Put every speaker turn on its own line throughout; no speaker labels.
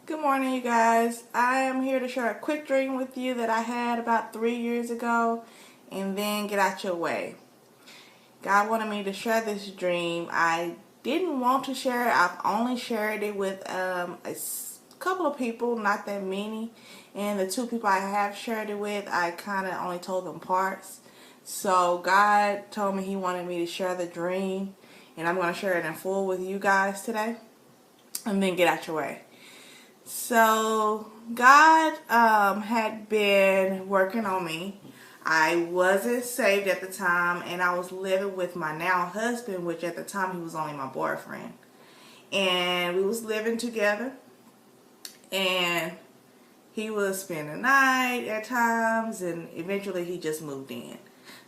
Good morning, you guys. I am here to share a quick dream with you that I had about 3 years ago and then get out your way. God wanted me to share this dream. I didn't want to share it. I've only shared it with a couple of people, not that many. And the two people I have shared it with, I kind of only told them parts. So God told me He wanted me to share the dream, and I'm going to share it in full with you guys today and then get out your way. So God had been working on me. I wasn't saved at the time, and I was living with my now husband, which at the time he was only my boyfriend. And we was living together, and he was spending the night at times, and eventually he just moved in.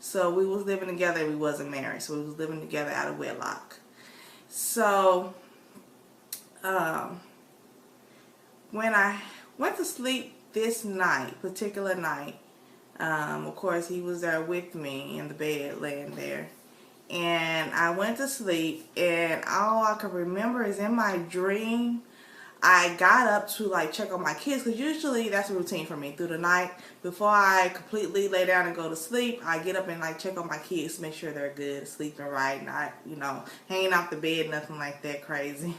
So we was living together, we wasn't married, so we was living together out of wedlock. So when I went to sleep this particular night, of course he was there with me in the bed laying there, and I went to sleep, and all I can remember is in my dream I got up to like check on my kids, because usually that's a routine for me through the night. Before I completely lay down and go to sleep, I get up and like check on my kids, make sure they're good, sleeping right, not hanging off the bed, nothing like that crazy.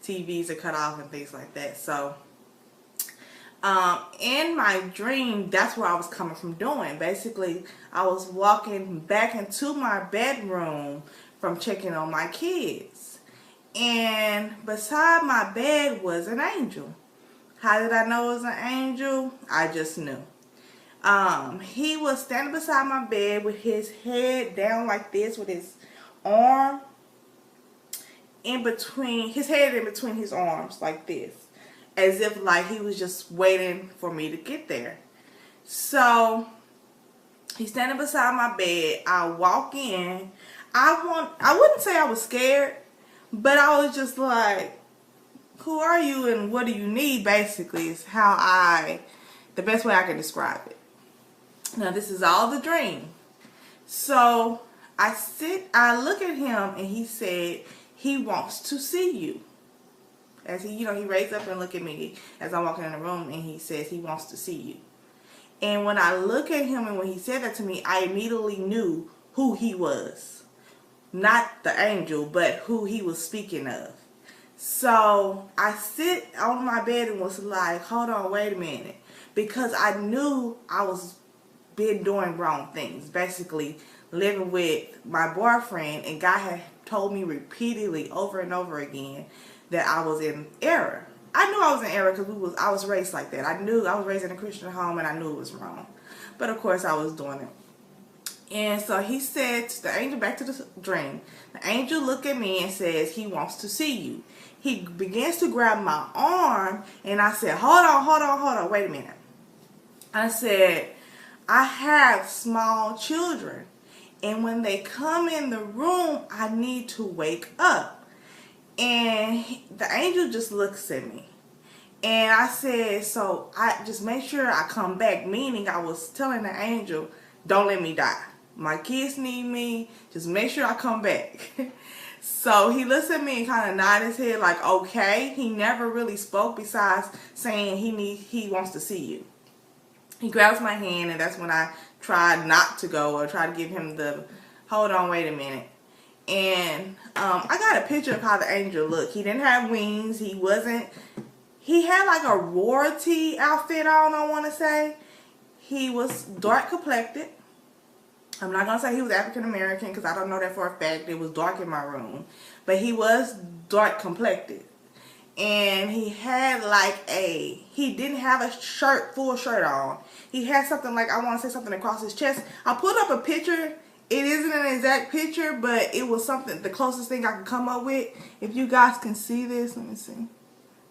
TVs are cut off and things like that. So in my dream, that's where I was coming from doing. Basically, I was walking back into my bedroom from checking on my kids. And beside my bed was an angel. How did I know it was an angel? I just knew. He was standing beside my bed with his head down like this, with his arm in between his arms like this, as if like he was just waiting for me to get there. So he's standing beside my bed. I walk in. I wouldn't say I was scared, but I was just like, who are you and what do you need, basically, is the best way I can describe it. Now, this is all the dream. So I look at him, and he said he wants to see you. As he raised up and looked at me as I'm walking in the room, and he says he wants to see you. And when I look at him and when he said that to me, I immediately knew who he was. Not the angel, but who he was speaking of. So I sit on my bed and was like, hold on, wait a minute. Because I knew I was been doing wrong things. Basically, living with my boyfriend, and God had told me repeatedly over and over again that I was in error. I knew I was in error because I was raised like that. I knew I was raised in a Christian home, and I knew it was wrong. But of course I was doing it. And so he said to the angel, back to the dream, the angel looked at me and says he wants to see you. He begins to grab my arm, and I said, hold on, wait a minute. I said, I have small children, and when they come in the room, I need to wake up. And the angel just looks at me. And I said, so I just make sure I come back, meaning I was telling the angel, don't let me die. My kids need me. Just make sure I come back. So he looks at me and kind of nodded his head like, okay. He never really spoke besides saying he wants to see you. He grabs my hand, and that's when I tried not to go, or try to give him the, hold on, wait a minute. And I got a picture of how the angel looked. He didn't have wings. He had like a royalty outfit on, I want to say. He was dark complected. I'm not going to say he was African American because I don't know that for a fact. It was dark in my room. But he was dark complected. And he had he didn't have a full shirt on. He had something like, I want to say something across his chest. I put up a picture. It isn't an exact picture, but it was something, the closest thing I could come up with. If you guys can see this, let me see.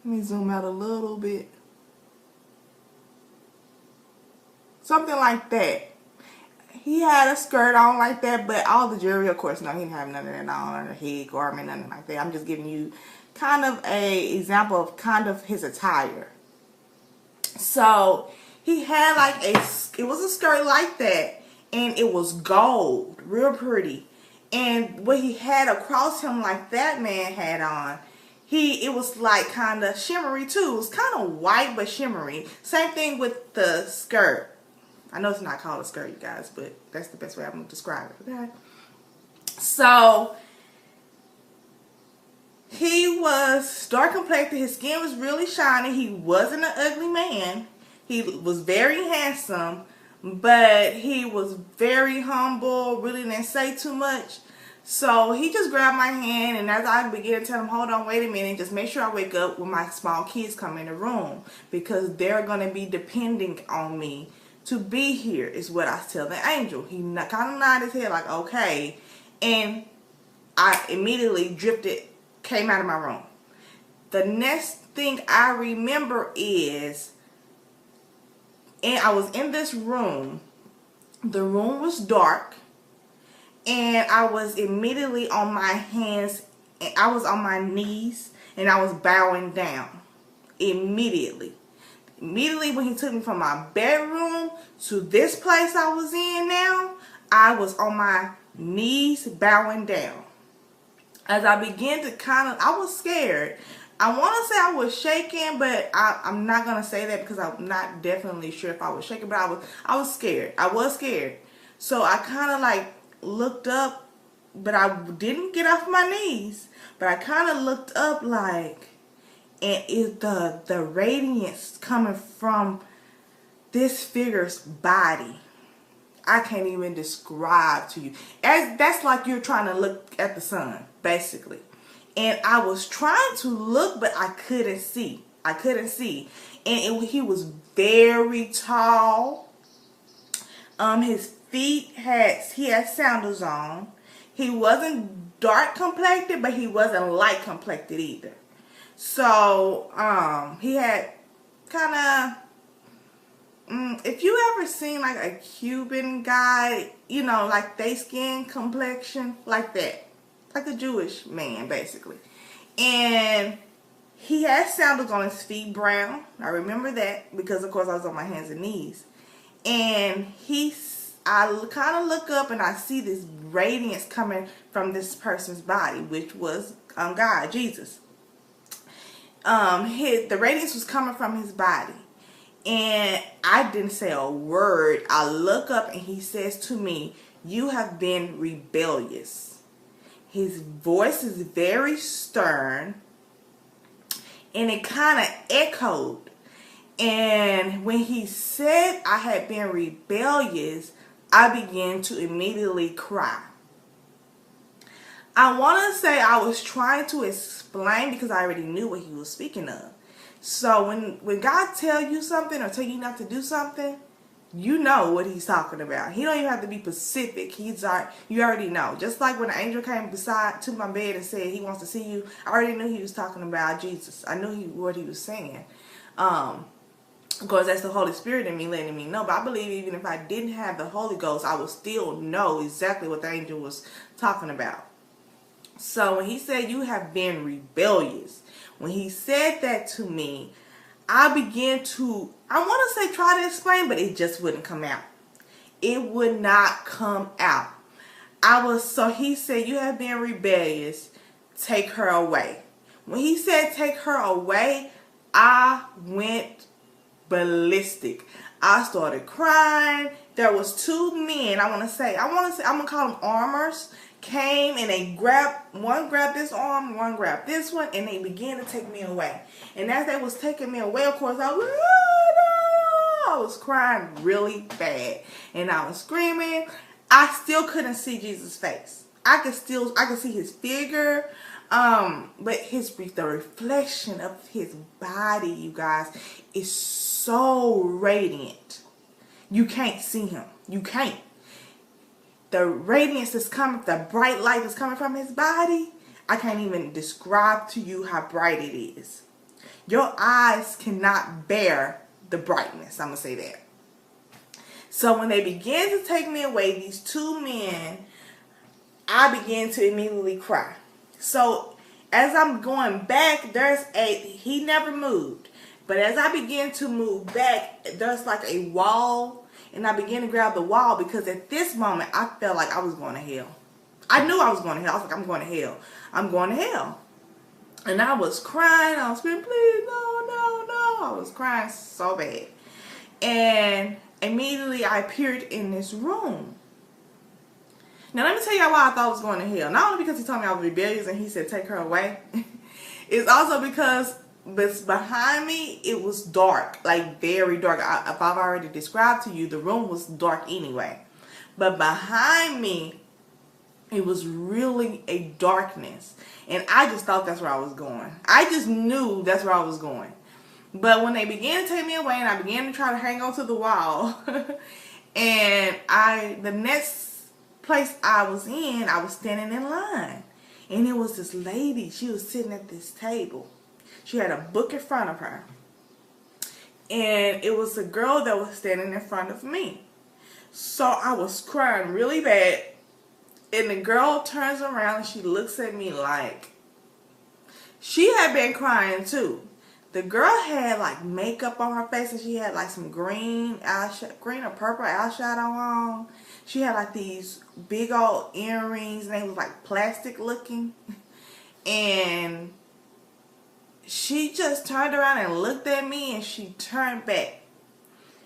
Let me zoom out a little bit. Something like that. He had a skirt on like that, but all the jewelry, of course, no, he didn't have none of that on, or a head garment, nothing like that. I'm just giving you kind of a example of kind of his attire. So he had it was a skirt like that, and it was gold, real pretty. And what he had across him, like that man had on, it was like kind of shimmery too. It was kind of white but shimmery. Same thing with the skirt. I know it's not called a skirt, you guys, but that's the best way I'm going to describe it, okay? So, he was dark complected. His skin was really shiny. He wasn't an ugly man. He was very handsome, but he was very humble, really didn't say too much. So he just grabbed my hand, and as I began to tell him, hold on, wait a minute, just make sure I wake up when my small kids come in the room, because they're going to be depending on me to be here, is what I tell the angel. He kind of nodded his head like, okay, and I immediately came out of my room. The next thing I remember is, and I was in this room. The room was dark, and I was immediately on my hands, and I was on my knees, and I was bowing down. Immediately when he took me from my bedroom to this place I was in now, I was on my knees bowing down. As I began to I was scared. I want to say I was shaking, but I'm not going to say that because I'm not definitely sure if I was shaking, but I was scared. I was scared. So I kind of like looked up, but I didn't get off my knees. But I kind of looked up like, and is the radiance coming from this figure's body. I can't even describe to you. That's like you're trying to look at the sun, basically. And I was trying to look, but I couldn't see. I couldn't see. And he was very tall. His feet he had sandals on. He wasn't dark complected, but he wasn't light complected either. So, he had kind of, if you ever seen like a Cuban guy, you know, like they skin complexion, like that. Like a Jewish man, basically. And he had sandals on his feet, brown. I remember that because, of course, I was on my hands and knees. And I kind of look up and I see this radiance coming from this person's body, which was God, Jesus. The radiance was coming from his body. And I didn't say a word. I look up and he says to me, "You have been rebellious." His voice is very stern, and it kind of echoed. And when he said I had been rebellious, I began to immediately cry. I want to say I was trying to explain because I already knew what he was speaking of. So when God tells you something or tell you not to do something, you know what he's talking about. He don't even have to be specific. You already know. Just like when the angel came to my bed and said he wants to see you, I already knew he was talking about Jesus. I knew what he was saying. Of course, that's the Holy Spirit in me letting me know. But I believe even if I didn't have the Holy Ghost, I would still know exactly what the angel was talking about. So when he said, "You have been rebellious," when he said that to me, I began to, I want to say try to explain, but it just wouldn't come out. It would not come out. So he said, "You have been rebellious. Take her away." When he said take her away, I went ballistic. I started crying. There was two men, I'm going to call them armors, came and one grabbed this arm, one grabbed this one, and they began to take me away. And as they was taking me away, of course, I was like, "Oh, no!" I was crying really bad. And I was screaming. I still couldn't see Jesus' face. I could see his figure, but the reflection of his body, you guys, is so radiant. You can't see him. You can't. The radiance that's coming, the bright light that's coming from his body, I can't even describe to you how bright it is. Your eyes cannot bear the brightness. I'm going to say that. So when they began to take me away, these two men, I began to immediately cry. So as I'm going back, he never moved. But as I began to move back, there's like a wall. And I began to grab the wall because at this moment, I felt like I was going to hell. I knew I was going to hell. I was like, I'm going to hell. I'm going to hell. And I was crying. I was screaming, please, no, no, no. I was crying so bad. And immediately I appeared in this room. Now let me tell y'all why I thought I was going to hell. Not only because he told me I was rebellious and he said take her away. It's also because behind me it was dark. Like very dark. If I've already described to you, the room was dark anyway. But behind me it was really a darkness. And I just thought that's where I was going. I just knew that's where I was going. But when they began to take me away and I began to try to hang on to the wall, and the next place I was in, I was standing in line. And it was this lady. She was sitting at this table. She had a book in front of her. And it was a girl that was standing in front of me. So I was crying really bad. And the girl turns around and she looks at me like she had been crying too. The girl had like makeup on her face and she had like some green or purple eyeshadow on. She had like these big old earrings and they was like plastic looking. And she just turned around and looked at me and she turned back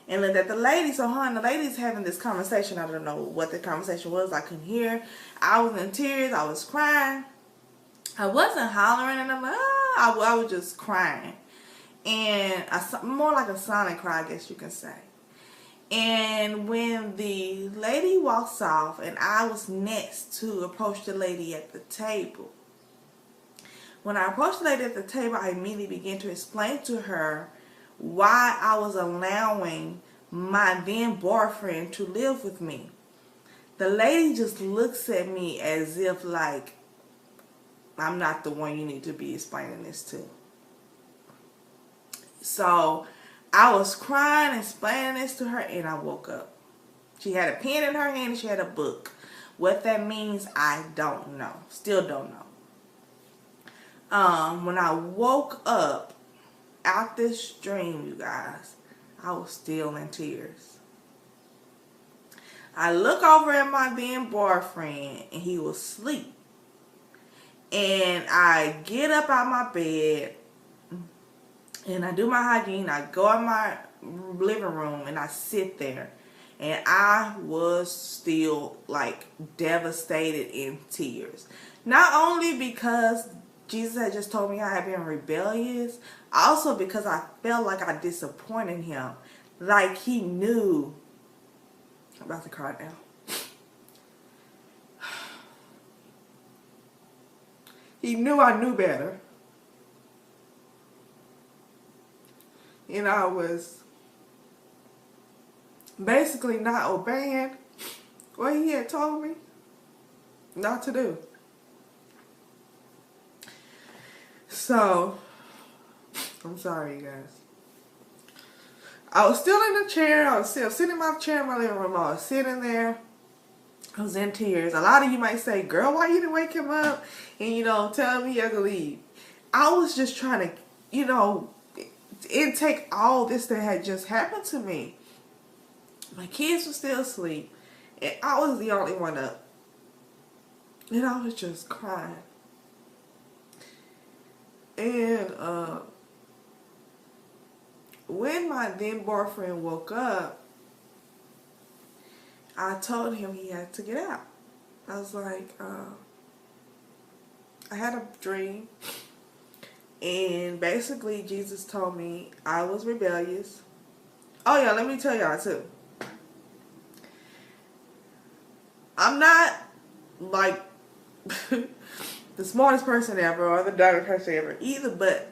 and looked at the lady. So her and the lady's having this conversation. I don't know what the conversation was. I couldn't hear. I was in tears. I was crying. I wasn't hollering and I'm like, I was just crying. And more like a silent cry, I guess you can say. And when the lady walks off and I was next to approach the lady at the table. When I approached the lady at the table, I immediately began to explain to her why I was allowing my then boyfriend to live with me. The lady just looks at me as if like I'm not the one you need to be explaining this to. So I was crying, explaining this to her, and I woke up. She had a pen in her hand and she had a book. What that means, I don't know. Still don't know. When I woke up out this dream, you guys, I was still in tears. I look over at my then boyfriend and he was asleep. And I get up out my bed and I do my hygiene. I go in my living room and I sit there. And I was still like devastated in tears. Not only because Jesus had just told me I had been rebellious, also because I felt like I disappointed him. Like he knew. I'm about to cry now. He knew I knew better. And I was basically not obeying what he had told me not to do. So, I'm sorry, you guys. I was still in the chair. I was still sitting in my chair in my living room. I was sitting there. I was in tears. A lot of you might say, girl, why you didn't wake him up and, tell him he had to leave? I was just trying to, intake all this that had just happened to me. My kids were still asleep. And I was the only one up. And I was just crying. And when my then boyfriend woke up, I told him he had to get out. I was like, I had a dream. And basically Jesus told me I was rebellious. Oh yeah, let me tell y'all too. I'm not like the smartest person ever or the dumbest person ever either, but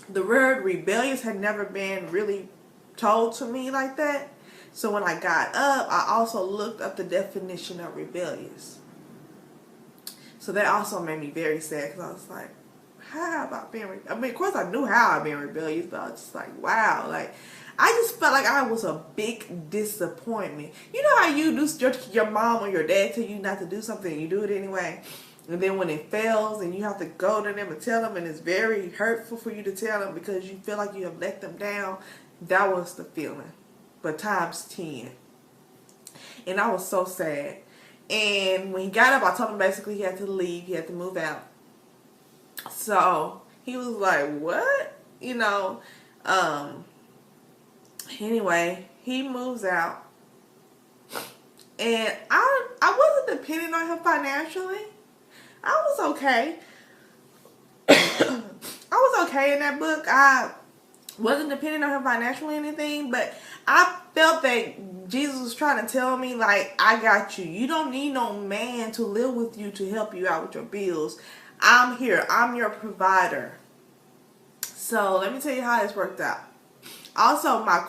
the word rebellious had never been really told to me like that. So when I got up, I also looked up the definition of rebellious. So that also made me very sad because I was like, how have I been? I mean, of course I knew how I've been rebellious, but I was just like, wow. Like, I just felt like I was a big disappointment. You know how you do, your mom or your dad tell you not to do something and you do it anyway? And then when it fails and you have to go to them and tell them and it's very hurtful for you to tell them because you feel like you have let them down. That was the feeling. But times 10. And I was so sad. And when he got up, I told him basically he had to leave. He had to move out. So he was like, what? You know, anyway, he moves out. And I wasn't dependent on him financially. I was okay. I was okay in that book. I wasn't dependent on him financially or anything, but I felt that Jesus was trying to tell me, like, I got you. You don't need no man to live with you to help you out with your bills. I'm here. I'm your provider. So let me tell you how this worked out. Also, I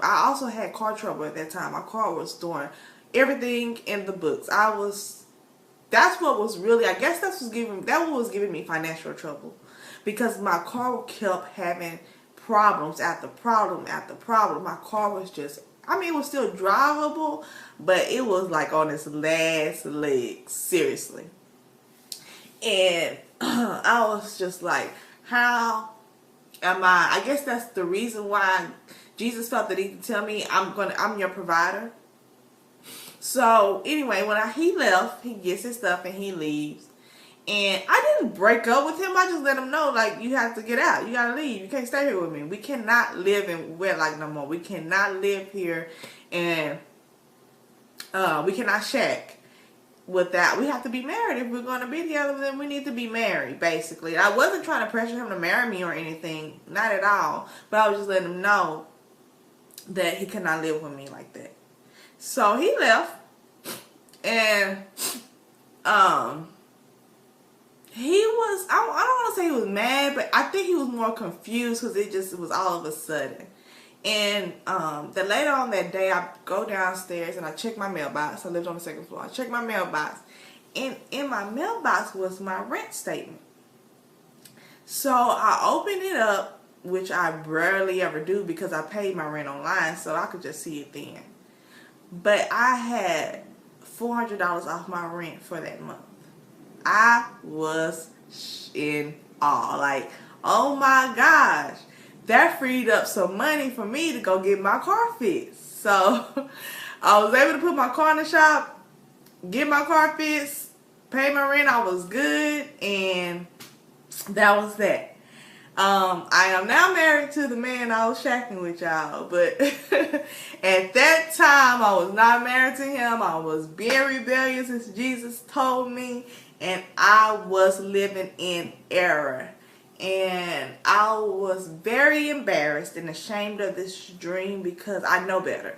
also had car trouble at that time. My car was doing everything in the books. That's what was really, I guess that what was giving me financial trouble. Because my car kept having problems after problem after problem. My car was just, I mean, it was still drivable, but it was like on its last leg, seriously. And I was just like, how am I guess that's the reason why Jesus felt that he could tell me I'm your provider. So anyway, when he left, he gets his stuff and he leaves. And I didn't break up with him. I just let him know, like, you have to get out. You gotta leave. You can't stay here with me. We cannot live in wedlock no more. We cannot live here, and we cannot shack with that. We have to be married. If we're going to be together, then we need to be married, basically. I wasn't trying to pressure him to marry me or anything. Not at all. But I was just letting him know that he could not live with me like that. So he left. And he was, I don't want to say he was mad, but I think he was more confused because it was all of a sudden. And then later on that day, I go downstairs and I check my mailbox. I lived on the second floor. I check my mailbox. And in my mailbox was my rent statement. So I opened it up, which I rarely ever do because I paid my rent online, so I could just see it then. But I had $400 off my rent for that month. I was in awe. Like, oh my gosh. That freed up some money for me to go get my car fixed. So I was able to put my car in the shop, get my car fixed, pay my rent. I was good, and that was that. I am now married to the man I was shacking with, y'all. But at that time, I was not married to him. I was being rebellious, as Jesus told me, and I was living in error. And I was very embarrassed and ashamed of this dream because I know better.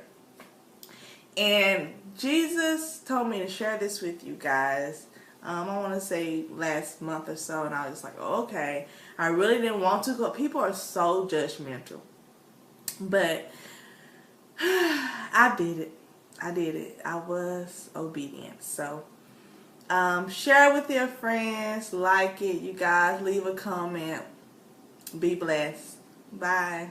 And Jesus told me to share this with you guys. I want to say last month or so, and I was just like, oh, okay. I really didn't want to because people are so judgmental. But I did it. I did it. I was obedient. So share it with your friends. Like it. You guys leave a comment. Be blessed. Bye.